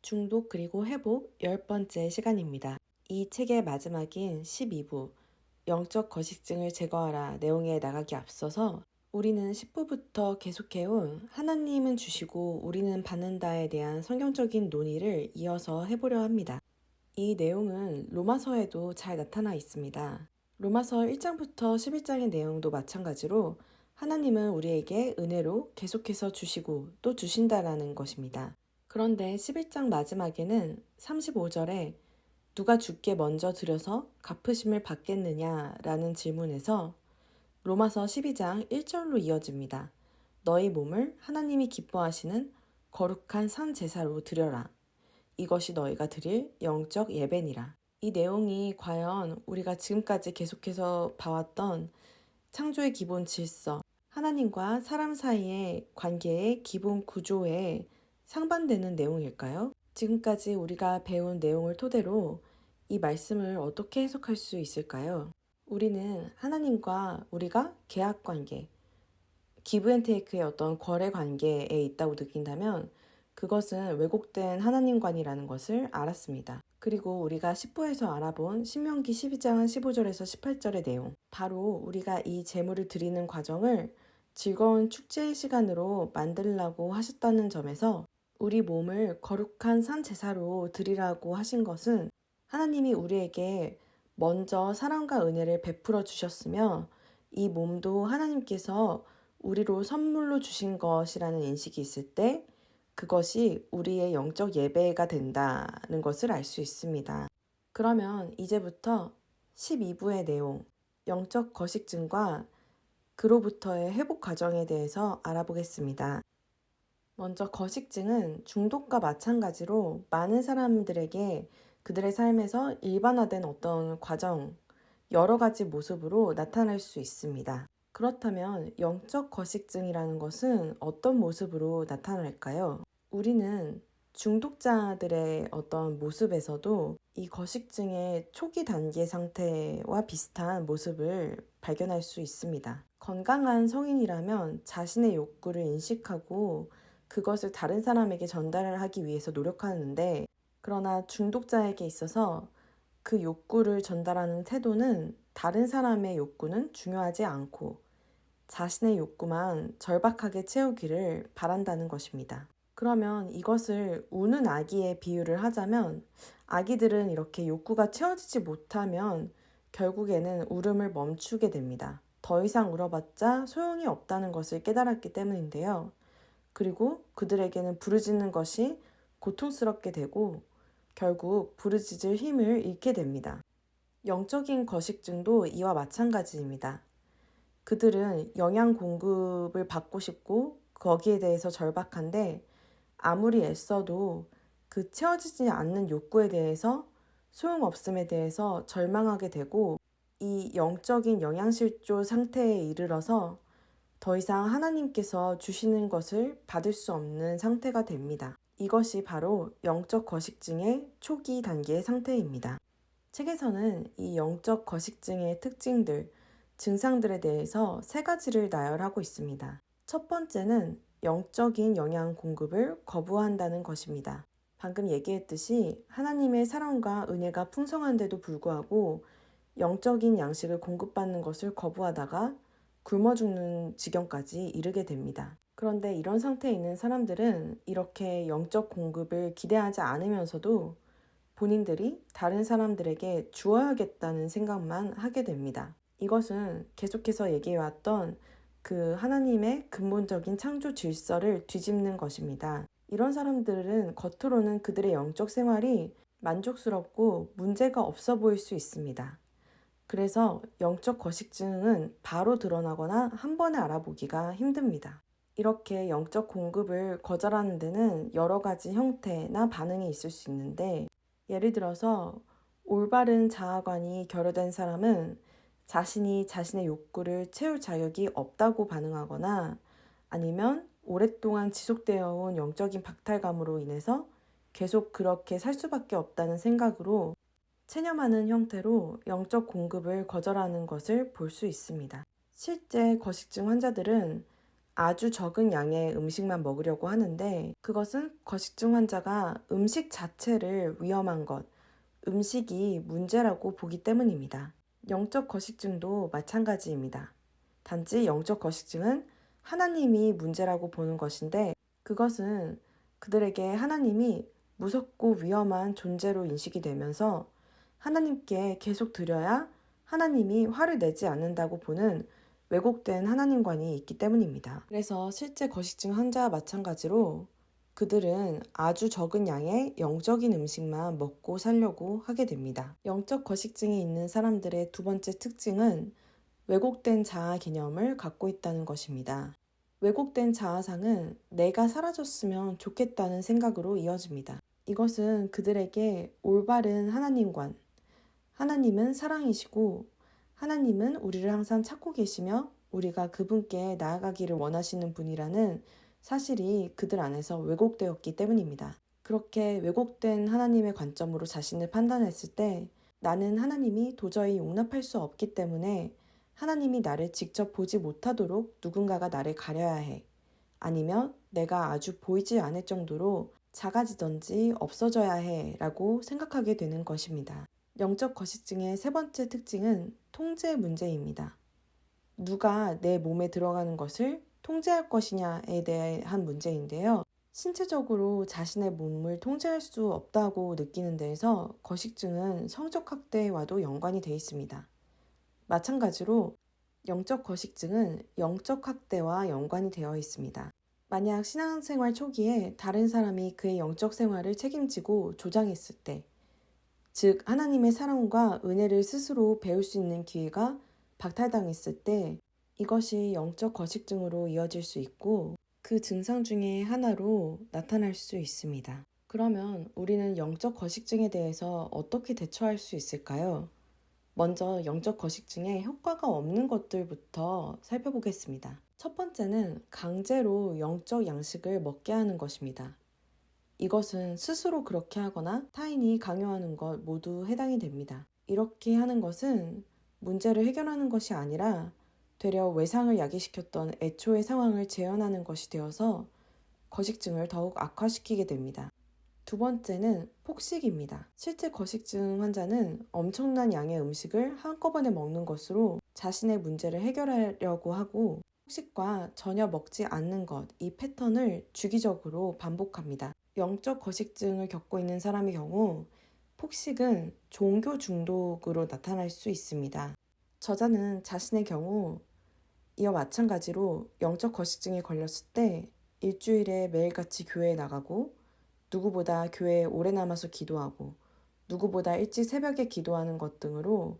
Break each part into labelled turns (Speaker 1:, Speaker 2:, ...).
Speaker 1: 중독 그리고 회복 10번째 시간입니다. 이 책의 마지막인 12부 영적 거식증을 제거하라 내용에 나가기 앞서서 우리는 10부부터 계속해온 하나님은 주시고 우리는 받는다에 대한 성경적인 논의를 이어서 해보려 합니다. 이 내용은 로마서에도 잘 나타나 있습니다. 로마서 1장부터 11장의 내용도 마찬가지로 하나님은 우리에게 은혜로 계속해서 주시고 또 주신다라는 것입니다. 그런데 11장 마지막에는 35절에 누가 주께 먼저 드려서 갚으심을 받겠느냐라는 질문에서 로마서 12장 1절로 이어집니다. 너희 몸을 하나님이 기뻐하시는 거룩한 산 제사로 드려라. 이것이 너희가 드릴 영적 예배니라. 이 내용이 과연 우리가 지금까지 계속해서 봐왔던 창조의 기본 질서, 하나님과 사람 사이의 관계의 기본 구조에 상반되는 내용일까요? 지금까지 우리가 배운 내용을 토대로 이 말씀을 어떻게 해석할 수 있을까요? 우리는 하나님과 우리가 계약 관계, 기브 앤 테이크의 어떤 거래 관계에 있다고 느낀다면 그것은 왜곡된 하나님관이라는 것을 알았습니다. 그리고 우리가 10부에서 알아본 신명기 12장 15절에서 18절의 내용, 바로 우리가 이 제물을 드리는 과정을 즐거운 축제의 시간으로 만들라고 하셨다는 점에서 우리 몸을 거룩한 산 제사로 드리라고 하신 것은 하나님이 우리에게 먼저 사랑과 은혜를 베풀어 주셨으며 이 몸도 하나님께서 우리로 선물로 주신 것이라는 인식이 있을 때 그것이 우리의 영적 예배가 된다는 것을 알 수 있습니다. 그러면 이제부터 12부의 내용, 영적 거식증과 그로부터의 회복 과정에 대해서 알아보겠습니다. 먼저 거식증은 중독과 마찬가지로 많은 사람들에게 그들의 삶에서 일반화된 어떤 과정, 여러 가지 모습으로 나타날 수 있습니다. 그렇다면 영적 거식증이라는 것은 어떤 모습으로 나타날까요? 우리는 중독자들의 어떤 모습에서도 이 거식증의 초기 단계 상태와 비슷한 모습을 발견할 수 있습니다. 건강한 성인이라면 자신의 욕구를 인식하고 그것을 다른 사람에게 전달하기 위해서 노력하는데, 그러나 중독자에게 있어서 그 욕구를 전달하는 태도는 다른 사람의 욕구는 중요하지 않고 자신의 욕구만 절박하게 채우기를 바란다는 것입니다. 그러면 이것을 우는 아기에 비유를 하자면 아기들은 이렇게 욕구가 채워지지 못하면 결국에는 울음을 멈추게 됩니다. 더 이상 울어봤자 소용이 없다는 것을 깨달았기 때문인데요. 그리고 그들에게는 부르짖는 것이 고통스럽게 되고 결국 부르짖을 힘을 잃게 됩니다. 영적인 거식증도 이와 마찬가지입니다. 그들은 영양 공급을 받고 싶고 거기에 대해서 절박한데 아무리 애써도 그 채워지지 않는 욕구에 대해서 소용없음에 대해서 절망하게 되고 이 영적인 영양실조 상태에 이르러서 더 이상 하나님께서 주시는 것을 받을 수 없는 상태가 됩니다. 이것이 바로 영적 거식증의 초기 단계의 상태입니다. 책에서는 이 영적 거식증의 특징들, 증상들에 대해서 3가지를 나열하고 있습니다. 첫 번째는 영적인 영양 공급을 거부한다는 것입니다. 방금 얘기했듯이 하나님의 사랑과 은혜가 풍성한데도 불구하고 영적인 양식을 공급받는 것을 거부하다가 굶어 죽는 지경까지 이르게 됩니다. 그런데 이런 상태에 있는 사람들은 이렇게 영적 공급을 기대하지 않으면서도 본인들이 다른 사람들에게 주어야겠다는 생각만 하게 됩니다. 이것은 계속해서 얘기해왔던 그 하나님의 근본적인 창조 질서를 뒤집는 것입니다. 이런 사람들은 겉으로는 그들의 영적 생활이 만족스럽고 문제가 없어 보일 수 있습니다. 그래서 영적 거식증은 바로 드러나거나 한 번에 알아보기가 힘듭니다. 이렇게 영적 공급을 거절하는 데는 여러 가지 형태나 반응이 있을 수 있는데, 예를 들어서 올바른 자아관이 결여된 사람은 자신이 자신의 욕구를 채울 자격이 없다고 반응하거나 아니면 오랫동안 지속되어 온 영적인 박탈감으로 인해서 계속 그렇게 살 수밖에 없다는 생각으로 체념하는 형태로 영적 공급을 거절하는 것을 볼 수 있습니다. 실제 거식증 환자들은 아주 적은 양의 음식만 먹으려고 하는데 그것은 거식증 환자가 음식 자체를 위험한 것, 음식이 문제라고 보기 때문입니다. 영적 거식증도 마찬가지입니다. 단지 영적 거식증은 하나님이 문제라고 보는 것인데 그것은 그들에게 하나님이 무섭고 위험한 존재로 인식이 되면서 하나님께 계속 드려야 하나님이 화를 내지 않는다고 보는 왜곡된 하나님관이 있기 때문입니다. 그래서 실제 거식증 환자와 마찬가지로 그들은 아주 적은 양의 영적인 음식만 먹고 살려고 하게 됩니다. 영적 거식증이 있는 사람들의 두 번째 특징은 왜곡된 자아 개념을 갖고 있다는 것입니다. 왜곡된 자아상은 내가 사라졌으면 좋겠다는 생각으로 이어집니다. 이것은 그들에게 올바른 하나님관, 하나님은 사랑이시고 하나님은 우리를 항상 찾고 계시며 우리가 그분께 나아가기를 원하시는 분이라는 사실이 그들 안에서 왜곡되었기 때문입니다. 그렇게 왜곡된 하나님의 관점으로 자신을 판단했을 때 나는 하나님이 도저히 용납할 수 없기 때문에 하나님이 나를 직접 보지 못하도록 누군가가 나를 가려야 해. 아니면 내가 아주 보이지 않을 정도로 작아지던지 없어져야 해 라고 생각하게 되는 것입니다. 영적 거식증의 세 번째 특징은 통제 문제입니다. 누가 내 몸에 들어가는 것을 통제할 것이냐에 대한 문제인데요. 신체적으로 자신의 몸을 통제할 수 없다고 느끼는 데에서 거식증은 성적 학대와도 연관이 되어 있습니다. 마찬가지로 영적 거식증은 영적 학대와 연관이 되어 있습니다. 만약 신앙생활 초기에 다른 사람이 그의 영적 생활을 책임지고 조장했을 때, 즉 하나님의 사랑과 은혜를 스스로 배울 수 있는 기회가 박탈당했을 때 이것이 영적 거식증으로 이어질 수 있고 그 증상 중에 하나로 나타날 수 있습니다. 그러면 우리는 영적 거식증에 대해서 어떻게 대처할 수 있을까요? 먼저 영적 거식증에 효과가 없는 것들부터 살펴보겠습니다. 첫 번째는 강제로 영적 양식을 먹게 하는 것입니다. 이것은 스스로 그렇게 하거나 타인이 강요하는 것 모두 해당이 됩니다. 이렇게 하는 것은 문제를 해결하는 것이 아니라 되려 외상을 야기시켰던 애초의 상황을 재현하는 것이 되어서 거식증을 더욱 악화시키게 됩니다. 두 번째는 폭식입니다. 실제 거식증 환자는 엄청난 양의 음식을 한꺼번에 먹는 것으로 자신의 문제를 해결하려고 하고 폭식과 전혀 먹지 않는 것, 이 패턴을 주기적으로 반복합니다. 영적 거식증을 겪고 있는 사람의 경우 폭식은 종교 중독으로 나타날 수 있습니다. 저자는 자신의 경우 이와 마찬가지로 영적 거식증에 걸렸을 때 일주일에 매일같이 교회에 나가고 누구보다 교회에 오래 남아서 기도하고 누구보다 일찍 새벽에 기도하는 것 등으로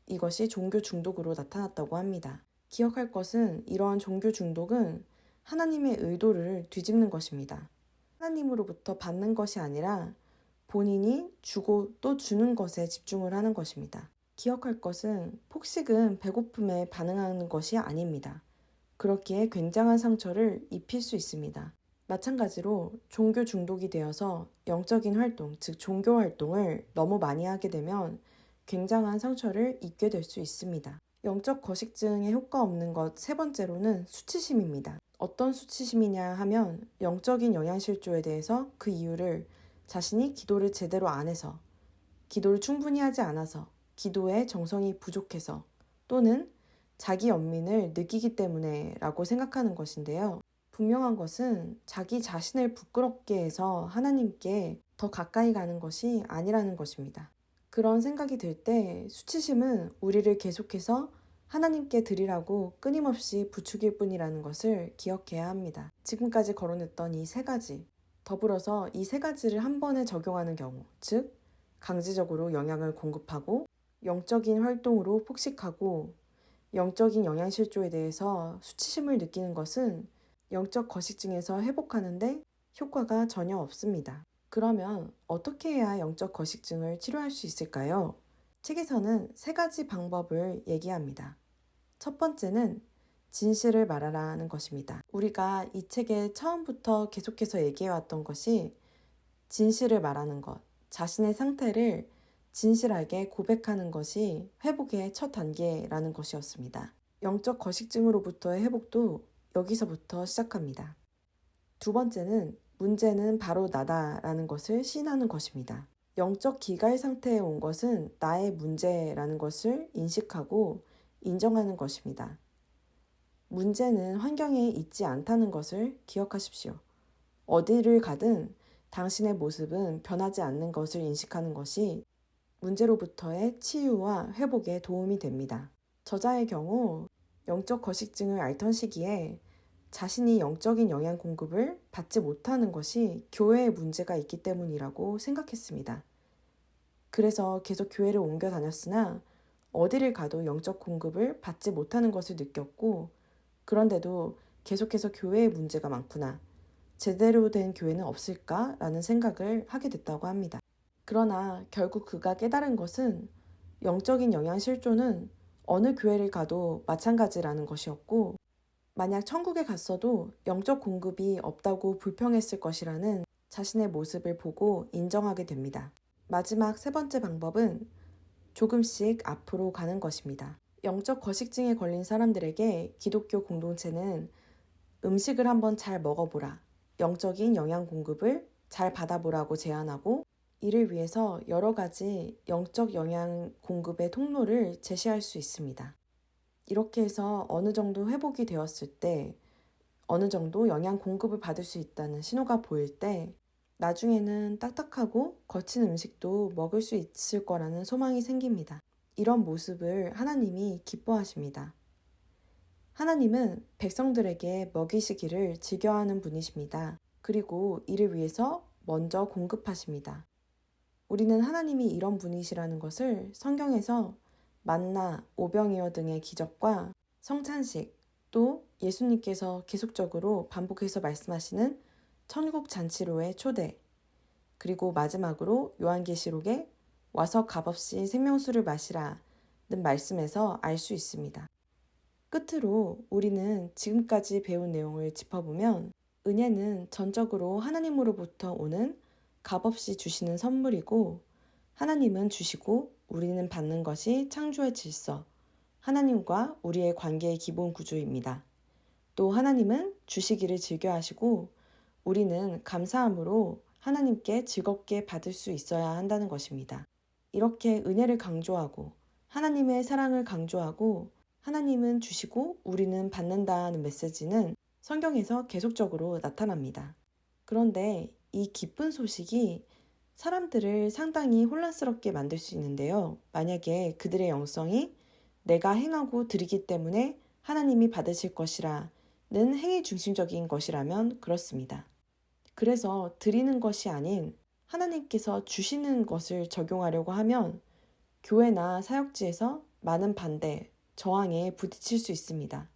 Speaker 1: 이것이 종교 중독으로 나타났다고 합니다. 기억할 것은 이러한 종교 중독은 하나님의 의도를 뒤집는 것입니다. 하나님으로부터 받는 것이 아니라 본인이 주고 또 주는 것에 집중을 하는 것입니다. 기억할 것은 폭식은 배고픔에 반응하는 것이 아닙니다. 그렇기에 굉장한 상처를 입힐 수 있습니다. 마찬가지로 종교 중독이 되어서 영적인 활동, 즉 종교 활동을 너무 많이 하게 되면 굉장한 상처를 입게 될 수 있습니다. 영적 거식증에 효과 없는 것 세 번째로는 수치심입니다. 어떤 수치심이냐 하면 영적인 영양실조에 대해서 그 이유를 자신이 기도를 제대로 안 해서, 기도를 충분히 하지 않아서, 기도에 정성이 부족해서 또는 자기 연민을 느끼기 때문에 라고 생각하는 것인데요. 분명한 것은 자기 자신을 부끄럽게 해서 하나님께 더 가까이 가는 것이 아니라는 것입니다. 그런 생각이 들 때 수치심은 우리를 계속해서 하나님께 드리라고 끊임없이 부추길 뿐이라는 것을 기억해야 합니다. 지금까지 거론했던 이 세 가지, 더불어서 이 세 가지를 한 번에 적용하는 경우, 즉 강제적으로 영양을 공급하고 영적인 활동으로 폭식하고 영적인 영양실조에 대해서 수치심을 느끼는 것은 영적 거식증에서 회복하는데 효과가 전혀 없습니다. 그러면 어떻게 해야 영적 거식증을 치료할 수 있을까요? 책에서는 세 가지 방법을 얘기합니다. 첫 번째는 진실을 말하라는 것입니다. 우리가 이 책의 처음부터 계속해서 얘기해왔던 것이 진실을 말하는 것, 자신의 상태를 진실하게 고백하는 것이 회복의 첫 단계라는 것이었습니다. 영적 거식증으로부터의 회복도 여기서부터 시작합니다. 두 번째는 문제는 바로 나다라는 것을 시인하는 것입니다. 영적 기갈 상태에 온 것은 나의 문제라는 것을 인식하고 인정하는 것입니다. 문제는 환경에 있지 않다는 것을 기억하십시오. 어디를 가든 당신의 모습은 변하지 않는 것을 인식하는 것이 문제로부터의 치유와 회복에 도움이 됩니다. 저자의 경우 영적 거식증을 앓던 시기에 자신이 영적인 영양 공급을 받지 못하는 것이 교회에 문제가 있기 때문이라고 생각했습니다. 그래서 계속 교회를 옮겨 다녔으나 어디를 가도 영적 공급을 받지 못하는 것을 느꼈고, 그런데도 계속해서 교회에 문제가 많구나, 제대로 된 교회는 없을까라는 생각을 하게 됐다고 합니다. 그러나 결국 그가 깨달은 것은 영적인 영양 실조는 어느 교회를 가도 마찬가지라는 것이었고, 만약 천국에 갔어도 영적 공급이 없다고 불평했을 것이라는 자신의 모습을 보고 인정하게 됩니다. 마지막 세 번째 방법은 조금씩 앞으로 가는 것입니다. 영적 거식증에 걸린 사람들에게 기독교 공동체는 음식을 한번 잘 먹어보라, 영적인 영양 공급을 잘 받아보라고 제안하고, 이를 위해서 여러 가지 영적 영양 공급의 통로를 제시할 수 있습니다. 이렇게 해서 어느 정도 회복이 되었을 때, 어느 정도 영양 공급을 받을 수 있다는 신호가 보일 때, 나중에는 딱딱하고 거친 음식도 먹을 수 있을 거라는 소망이 생깁니다. 이런 모습을 하나님이 기뻐하십니다. 하나님은 백성들에게 먹이시기를 즐겨하는 분이십니다. 그리고 이를 위해서 먼저 공급하십니다. 우리는 하나님이 이런 분이시라는 것을 성경에서 만나, 오병이어 등의 기적과 성찬식, 또 예수님께서 계속적으로 반복해서 말씀하시는 천국 잔치로의 초대, 그리고 마지막으로 요한계시록에 와서 값없이 생명수를 마시라는 말씀에서 알 수 있습니다. 끝으로 우리는 지금까지 배운 내용을 짚어보면, 은혜는 전적으로 하나님으로부터 오는 값없이 주시는 선물이고, 하나님은 주시고 우리는 받는 것이 창조의 질서, 하나님과 우리의 관계의 기본 구조입니다. 또 하나님은 주시기를 즐겨하시고 우리는 감사함으로 하나님께 즐겁게 받을 수 있어야 한다는 것입니다. 이렇게 은혜를 강조하고 하나님의 사랑을 강조하고 하나님은 주시고 우리는 받는다는 메시지는 성경에서 계속적으로 나타납니다. 그런데 이 기쁜 소식이 사람들을 상당히 혼란스럽게 만들 수 있는데요. 만약에 그들의 영성이 내가 행하고 드리기 때문에 하나님이 받으실 것이라는 행위 중심적인 것이라면 그렇습니다. 그래서 드리는 것이 아닌 하나님께서 주시는 것을 적용하려고 하면 교회나 사역지에서 많은 반대, 저항에 부딪힐 수 있습니다.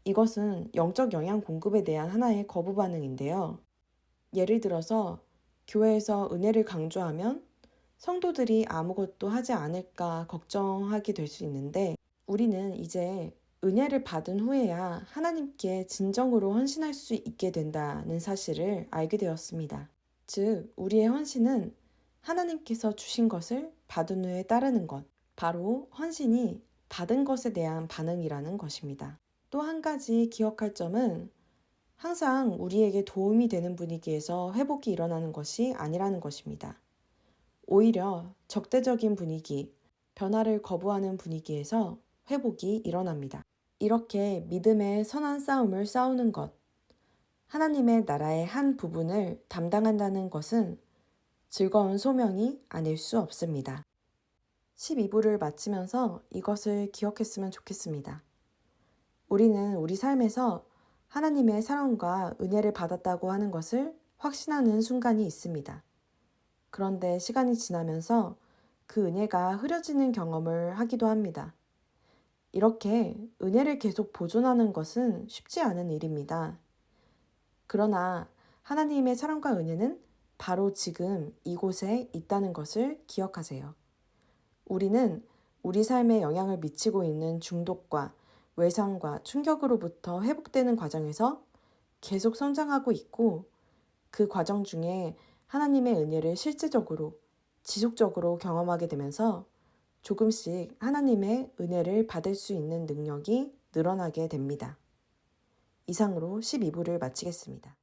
Speaker 1: 이것은 영적 영양 공급에 대한 하나의 거부 반응인데요. 예를 들어서 교회에서 은혜를 강조하면 성도들이 아무것도 하지 않을까 걱정하게 될 수 있는데, 우리는 이제 은혜를 받은 후에야 하나님께 진정으로 헌신할 수 있게 된다는 사실을 알게 되었습니다. 즉, 우리의 헌신은 하나님께서 주신 것을 받은 후에 따르는 것, 바로 헌신이 받은 것에 대한 반응이라는 것입니다. 또 한 가지 기억할 점은 항상 우리에게 도움이 되는 분위기에서 회복이 일어나는 것이 아니라는 것입니다. 오히려 적대적인 분위기, 변화를 거부하는 분위기에서 회복이 일어납니다. 이렇게 믿음의 선한 싸움을 싸우는 것, 하나님의 나라의 한 부분을 담당한다는 것은 즐거운 소명이 아닐 수 없습니다. 12부를 마치면서 이것을 기억했으면 좋겠습니다. 우리는 우리 삶에서 하나님의 사랑과 은혜를 받았다고 하는 것을 확신하는 순간이 있습니다. 그런데 시간이 지나면서 그 은혜가 흐려지는 경험을 하기도 합니다. 이렇게 은혜를 계속 보존하는 것은 쉽지 않은 일입니다. 그러나 하나님의 사랑과 은혜는 바로 지금 이곳에 있다는 것을 기억하세요. 우리는 우리 삶에 영향을 미치고 있는 중독과 외상과 충격으로부터 회복되는 과정에서 계속 성장하고 있고, 그 과정 중에 하나님의 은혜를 실제적으로, 지속적으로 경험하게 되면서 조금씩 하나님의 은혜를 받을 수 있는 능력이 늘어나게 됩니다. 이상으로 12부를 마치겠습니다.